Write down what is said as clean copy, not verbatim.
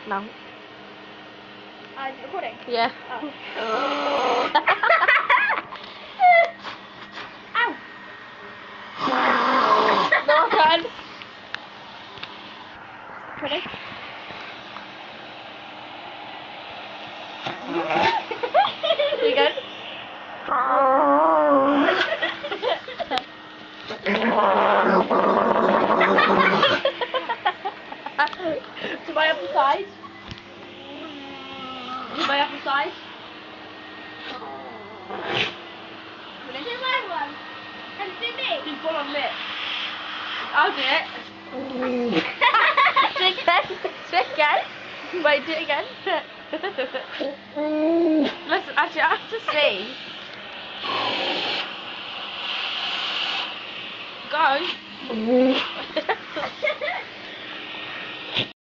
No. Is it recording? Yeah. Oh. Ow! No, done. Ready? You good? To my upper side. To my upper side. Do my one. And do me. Just one on lip. I'll do it. Do it again. Do it again. Wait, do it again. Listen, actually, I have to see. Go.